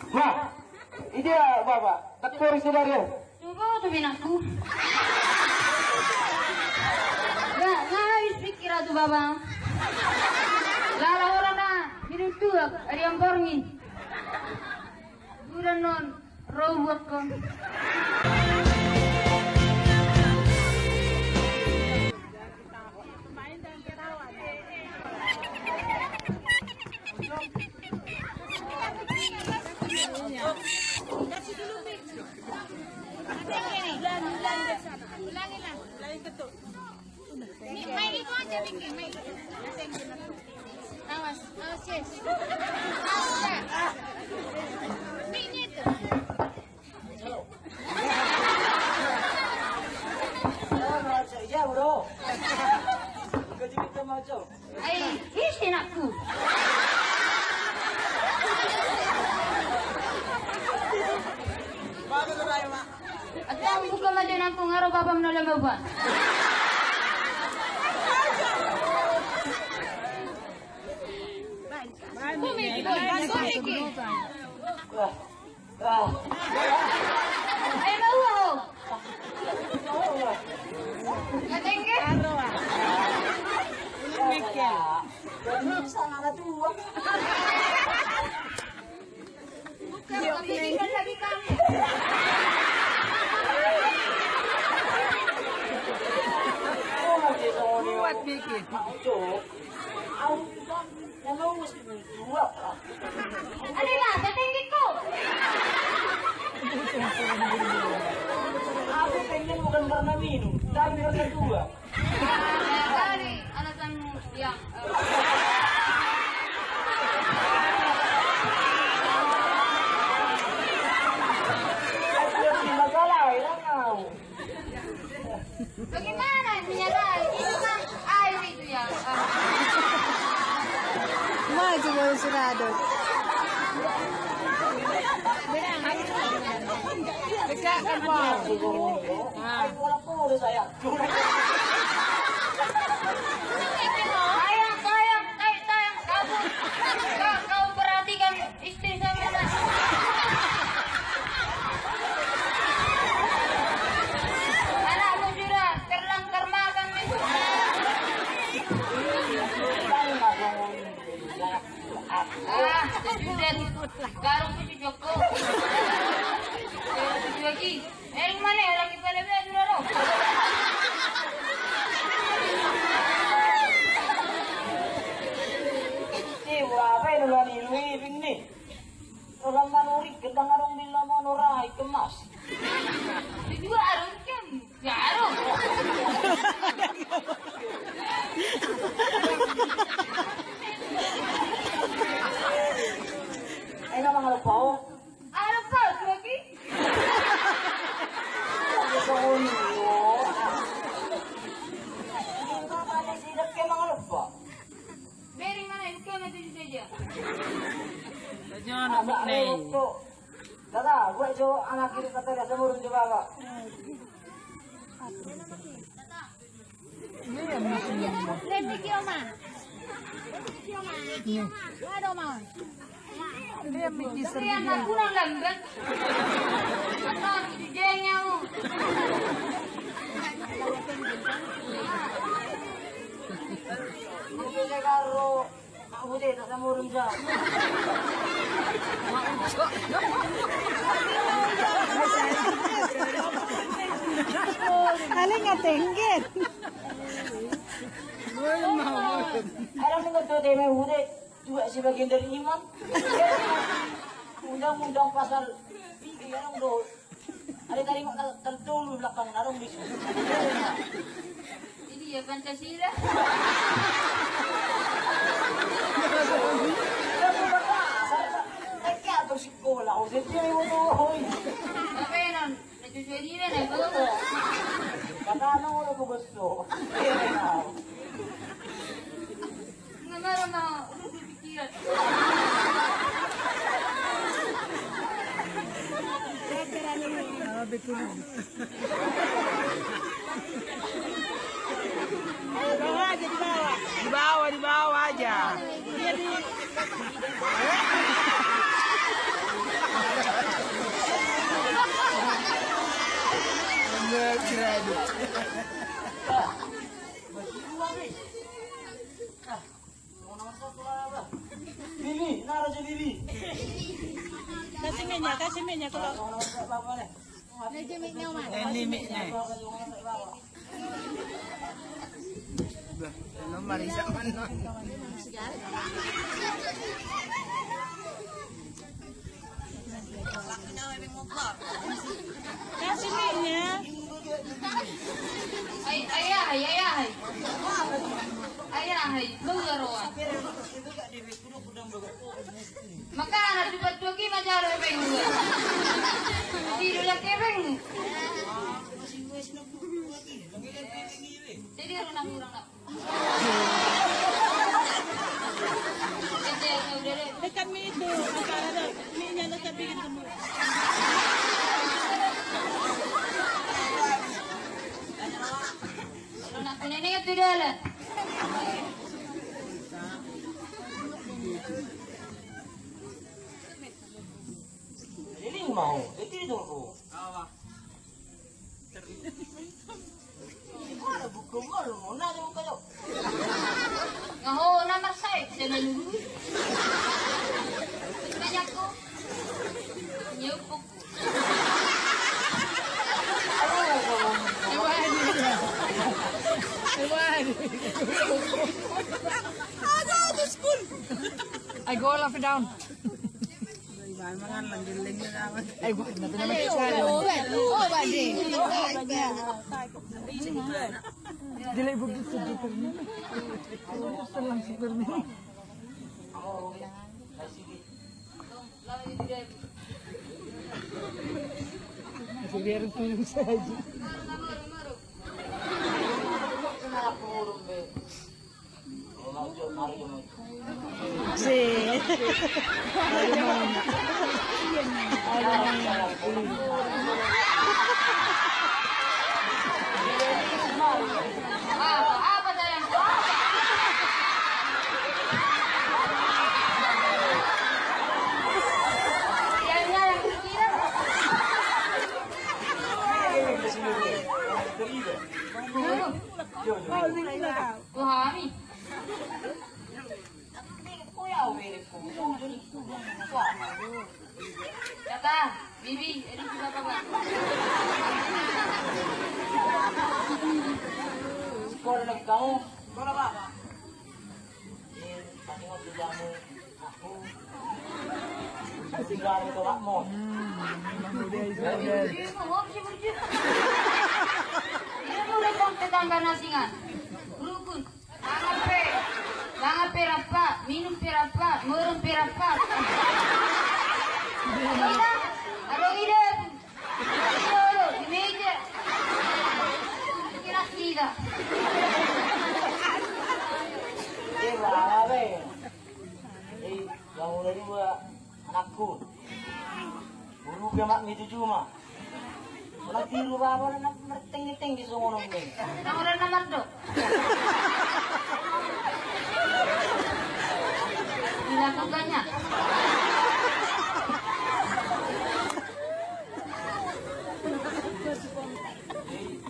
Ma, ini ya Bapak, tekor saudara. Coba sabihin aku. Gak habis pikir atuh babang. Lala orang na minum tuak ada yang borngin. Udah non robot kon. May iko aja bikin, may iko. Awas, yes. Minit. Ya bro. Gaji kita macam. Ay, isin aku. At ang buka mo din ako nga ro babam na lamaban. Ay, mauho. Natingin? Kapilikan lagi kami. Buat bikin. Ano ba? Natingin ko. Aku pengen bukan karena minum, tapi karena dua. Kali alasanmu yang Masalah, ya kau. bagaimana menyadari? Itu kan air itu yang Maju mo yung sunado. Dekat apa? Ay, wala po saya. Sayang, kau perhatikan istri saya nak. Anakmu sudah terlantar makan nih. Sudah garung itu Joko. Lagi, yang mana ya lagi pada sudah roh. Apa yang ulah ni ni? Orang manuri kedang arong bila monorai kemas. Itu arung kan, garung. Ay na mga lupaw. Ano pa lagi? Ito ko niyo. Hindi ba malisilap kayo mga lupaw? Dari mana itu kan itu saja. Anak itu. Dada, gue jo anak kiri kata dia semurun di bawah. Lagi kioma. Aduh mau. Tapi anak kurang lambat. Atau jengnya mu. Hindi ka karo. Ako din, nasa murun siya. Aling nga tenggit. Alam mo ito, di may huli. Juga si bagian dari iman. Undang-undang pasal. Iyan ang doon. Ada tadi mau tertulu belakang narung di sini. Ini ya Pancasila. Atau sekolah, udah dia mau tuh. Apa yang sesuai diri nih kalau Kata anak udah begitu. nggak mau berpikiran. Betul. Di bawah aja, di bawah. Di bawah aja. Enggak seradu. Lili, nara je Lili. Kasih minyak kalau. Nanti minyak mah. Ini miknya. Ano marisa man no. Kasih minyak. Ay, lugaroan. Makana tuki majaro peng. Tidur ya kebeng. Jadi orang nak. Dekat mi itu. Antara ada minyak dekat bikin temu. Kalau nak nenek itu dah lah. Lili mau, itu dulu. Mana buku malu, mana ada buku tu? Ngaho nama saya jangan dulu. Banyak ko. Nyupuk. I go all up and down. Mangan lang giling na naman. Ay, wag na naman siya. Dili bug dito dito. Gusto lang si Permi. Biar tulong saja. Si. Apa sayang? Yang kira. Wahami. Kata, Bibi, ini sudah apa? Sekolah lagi kamu. Sekolah apa? Tadi mau jamu aku. Tinggal itu makmur. Ini mulai kong tetangga nasingan. Rukun. Langan perapa, minum perapa, merem perapa. Ada ide. Di meja. Kira tidak. Apa? Yang udah dua anakku. Buru kemak ni cucu mah. Orang tiru apa nak merteng-teng di semua orang ni. Orang nama tu. Dilakukannya.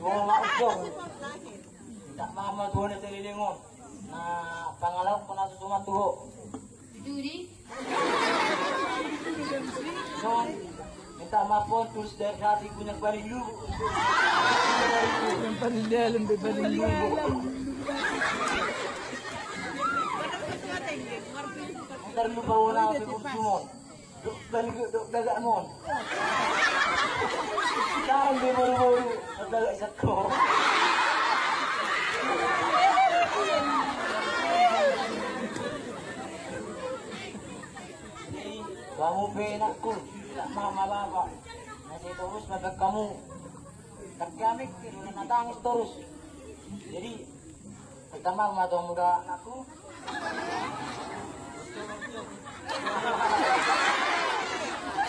Mau masuk. Tak mama tuan yang terlilingon. Nah, pangalau pernah susuma tuh. Judi. So, minta maaf pun terus dari hati punya paling lu. Yang paling dalam di paling luar. Ntar lu bawa nama pun cumon. Dok dagak mon. Sekarang dia baru-baru dagak satu. Kamu penakku, tak mama bapak. Masih terus mata kamu. Tak kami tidur nangis terus. Jadi pertama mata muda anakku.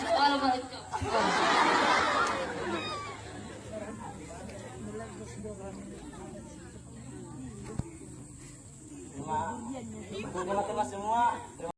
Kalau balik. Terima kasih semua.